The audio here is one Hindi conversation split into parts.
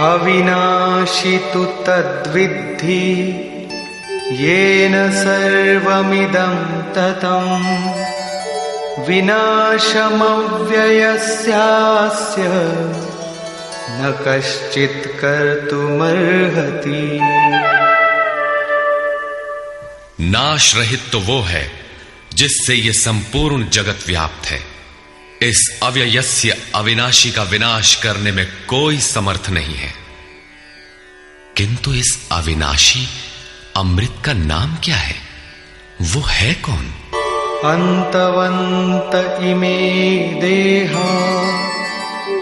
अविनाशी तु तद्विद्धि येन सर्वमिदं ततं विनाशमव्ययस्यास्य न कश्चित् कर्तुमर्हति। नाश रहित तो वो है जिससे ये संपूर्ण जगत व्याप्त है। इस अव्ययस्य अविनाशी का विनाश करने में कोई समर्थ नहीं है। किंतु इस अविनाशी अमृत का नाम क्या है? वो है कौन? अंतवंत इमे देहा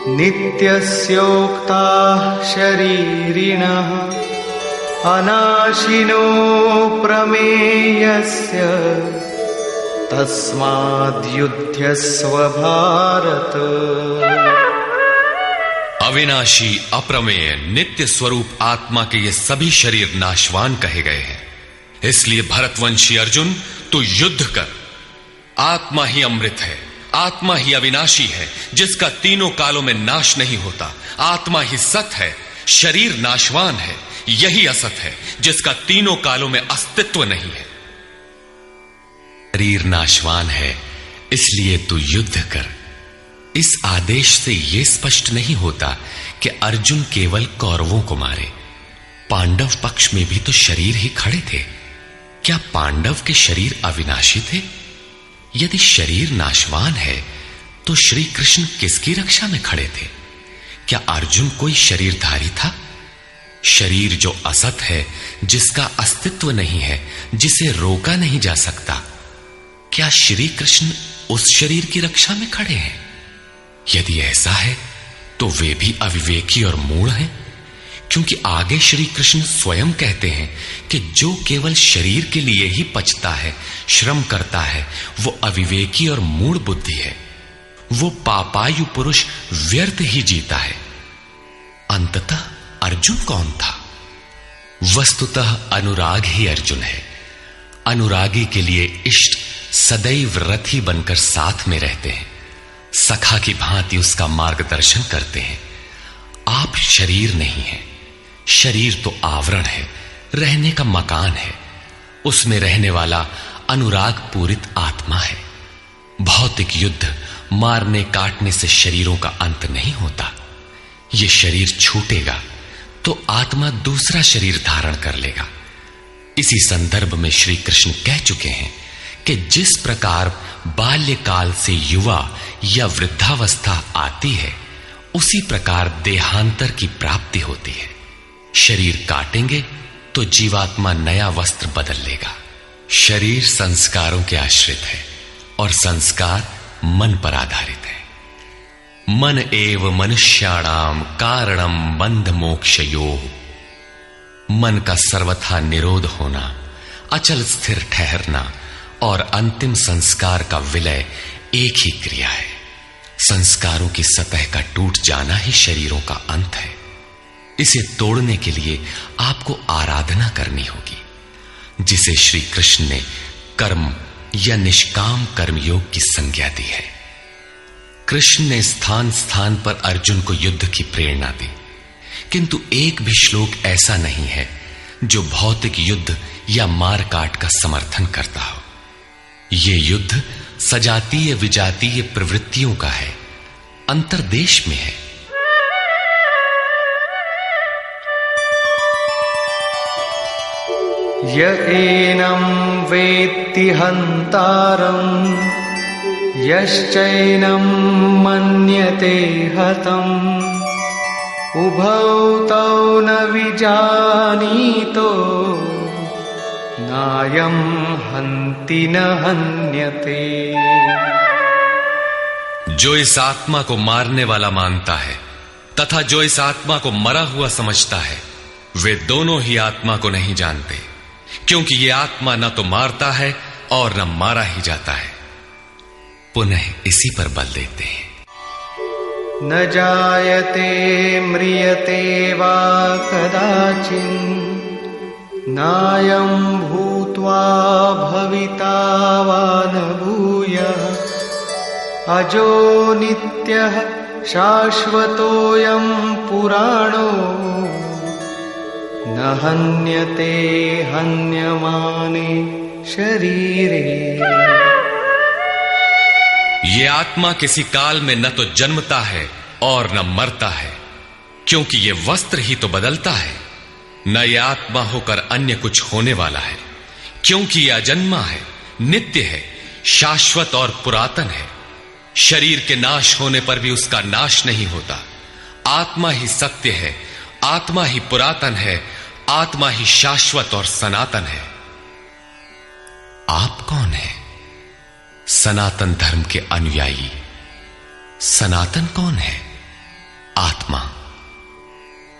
नित्यस्योक्ता शरीरिणः अनाशिनो प्रमेयस्य तस्माद्युध्यस्व भारत। अविनाशी अप्रमेय नित्य स्वरूप आत्मा के ये सभी शरीर नाशवान कहे गए हैं। इसलिए भरतवंशी अर्जुन, तू युद्ध कर। आत्मा ही अमृत है, आत्मा ही अविनाशी है जिसका तीनों कालों में नाश नहीं होता। आत्मा ही सत है, शरीर नाशवान है, यही असत है जिसका तीनों कालों में अस्तित्व नहीं है। शरीर नाशवान है, इसलिए तू युद्ध कर। इस आदेश से यह स्पष्ट नहीं होता कि अर्जुन केवल कौरवों को मारे। पांडव पक्ष में भी तो शरीर ही खड़े थे। क्या पांडव के शरीर अविनाशी थे? यदि शरीर नाशवान है तो श्री कृष्ण किसकी रक्षा में खड़े थे? क्या अर्जुन कोई शरीरधारी था? शरीर जो असत है, जिसका अस्तित्व नहीं है, जिसे रोका नहीं जा सकता, क्या श्री कृष्ण उस शरीर की रक्षा में खड़े हैं? यदि ऐसा है तो वे भी अविवेकी और मूढ़ हैं, क्योंकि आगे श्री कृष्ण स्वयं कहते हैं कि जो केवल शरीर के लिए ही पचता है, श्रम करता है, वो अविवेकी और मूढ़ बुद्धि है। वो पापायु पुरुष व्यर्थ ही जीता है। अंततः अर्जुन कौन था? वस्तुतः अनुराग ही अर्जुन है। अनुरागी के लिए इष्ट सदैव रथी बनकर साथ में रहते हैं, सखा की भांति उसका मार्गदर्शन करते हैं। आप शरीर नहीं है। शरीर तो आवरण है, रहने का मकान है। उसमें रहने वाला अनुराग पूरित आत्मा है। भौतिक युद्ध, मारने काटने से शरीरों का अंत नहीं होता। यह शरीर छूटेगा तो आत्मा दूसरा शरीर धारण कर लेगा। इसी संदर्भ में श्री कृष्ण कह चुके हैं कि जिस प्रकार बाल्यकाल से युवा या वृद्धावस्था आती है, उसी प्रकार देहांतर की प्राप्ति होती है। शरीर काटेंगे तो जीवात्मा नया वस्त्र बदल लेगा। शरीर संस्कारों के आश्रित है और संस्कार मन पर आधारित है। मन एव मनुष्याणाम कारणम बंध मोक्षयोः। मन का सर्वथा निरोध होना, अचल स्थिर ठहरना और अंतिम संस्कार का विलय एक ही क्रिया है। संस्कारों की सतह का टूट जाना ही शरीरों का अंत है। इसे तोड़ने के लिए आपको आराधना करनी होगी, जिसे श्री कृष्ण ने कर्म या निष्काम कर्मयोग की संज्ञा दी है। कृष्ण ने स्थान स्थान पर अर्जुन को युद्ध की प्रेरणा दी, किंतु एक भी श्लोक ऐसा नहीं है जो भौतिक युद्ध या मार काट का समर्थन करता हो। ये युद्ध सजातीय विजातीय प्रवृत्तियों का है, अंतर्देश में है। य एनं वेत्ति हन्तारं यश्चैनं मन्यते हतम् उभौ तौ न विजानीतो नायं हन्ति न हन्यते। जो इस आत्मा को मारने वाला मानता है तथा जो इस आत्मा को मरा हुआ समझता है, वे दोनों ही आत्मा को नहीं जानते, क्योंकि ये आत्मा न तो मारता है और न मारा ही जाता है। पुनः इसी पर बल देते हैं। न जायते म्रियते वा कदाचित् नायं भूत्वा भविता वा न भूयः अजो नित्यः शाश्वतोऽयं पुराणो न हन्यते हन्यमाने शरीरे। ये आत्मा किसी काल में न तो जन्मता है और न मरता है, क्योंकि ये वस्त्र ही तो बदलता है। न ये आत्मा होकर अन्य कुछ होने वाला है, क्योंकि ये अजन्मा है, नित्य है, शाश्वत और पुरातन है। शरीर के नाश होने पर भी उसका नाश नहीं होता। आत्मा ही सत्य है, आत्मा ही पुरातन है, आत्मा ही शाश्वत और सनातन है। आप कौन है? सनातन धर्म के अनुयायी। सनातन कौन है? आत्मा।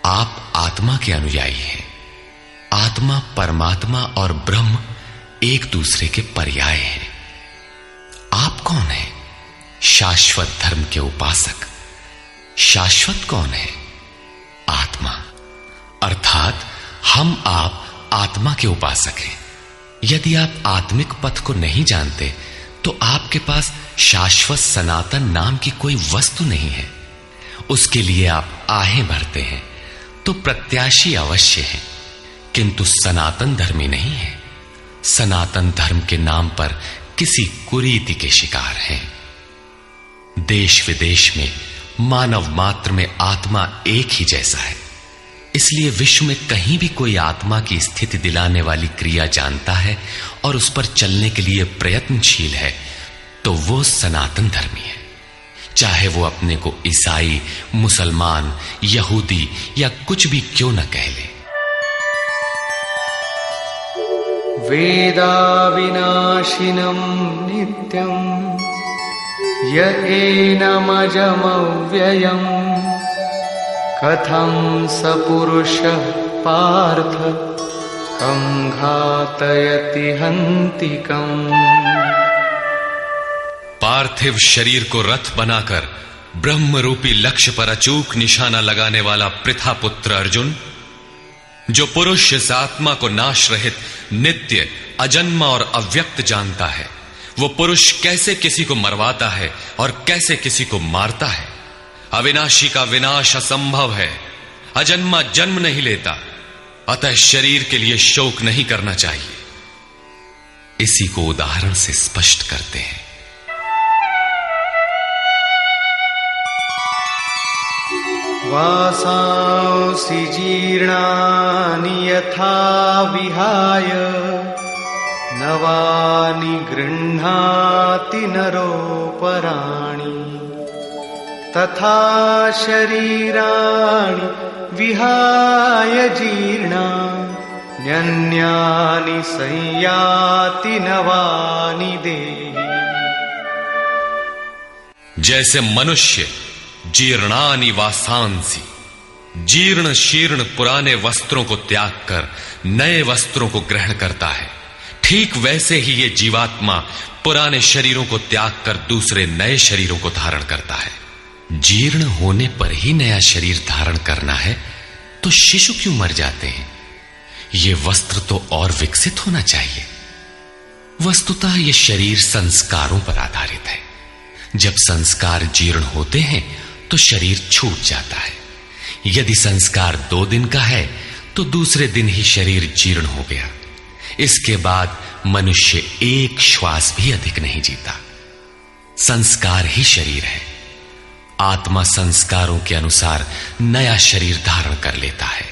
आप आत्मा के अनुयायी हैं। आत्मा, परमात्मा और ब्रह्म एक दूसरे के पर्याय हैं। आप कौन है? शाश्वत धर्म के उपासक। शाश्वत कौन है? आत्मा। अर्थात हम आप आत्मा के उपासक हैं। यदि आप आत्मिक पथ को नहीं जानते तो आपके पास शाश्वत सनातन नाम की कोई वस्तु नहीं है। उसके लिए आप आहें भरते हैं तो प्रत्याशी अवश्य है, किंतु सनातन धर्मी नहीं है। सनातन धर्म के नाम पर किसी कुरीति के शिकार हैं। देश विदेश में मानव मात्र में आत्मा एक ही जैसा है। इसलिए विश्व में कहीं भी कोई आत्मा की स्थिति दिलाने वाली क्रिया जानता है और उस पर चलने के लिए प्रयत्नशील है तो वो सनातन धर्मी है, चाहे वो अपने को ईसाई, मुसलमान, यहूदी या कुछ भी क्यों न कह ले। वेदा विनाशिनं नित्यं य एनमजमव्ययम् कथं स पुरुषः पार्थ कं घातयति हन्तिकम्। पार्थिव शरीर को रथ बनाकर ब्रह्म रूपी लक्ष्य पर अचूक निशाना लगाने वाला पृथा पुत्र अर्जुन, जो पुरुष इस आत्मा को नाश रहित, नित्य, अजन्मा और अव्यक्त जानता है, वो पुरुष कैसे किसी को मरवाता है और कैसे किसी को मारता है। अविनाशी का विनाश असंभव है। अजन्मा जन्म नहीं लेता, अतः शरीर के लिए शोक नहीं करना चाहिए। इसी को उदाहरण से स्पष्ट करते हैं। वासांसि जीर्णानि यथा विहाय नवानि गृह्णाति नरोपराणि तथा शरीराणि विहाय जीर्णान्यन्यानि संयाति नवानि देहि। जैसे मनुष्य जीर्णानि वासांसि, जीर्ण शीर्ण पुराने वस्त्रों को त्याग कर नए वस्त्रों को ग्रहण करता है, ठीक वैसे ही ये जीवात्मा पुराने शरीरों को त्याग कर दूसरे नए शरीरों को धारण करता है। जीर्ण होने पर ही नया शरीर धारण करना है तो शिशु क्यों मर जाते हैं? ये वस्त्र तो और विकसित होना चाहिए। वस्तुतः ये शरीर संस्कारों पर आधारित है। जब संस्कार जीर्ण होते हैं तो शरीर छूट जाता है। यदि संस्कार 2 दिन का है तो दूसरे दिन ही शरीर जीर्ण हो गया। इसके बाद मनुष्य एक श्वास भी अधिक नहीं जीता। संस्कार ही शरीर है। आत्मा संस्कारों के अनुसार नया शरीर धारण कर लेता है।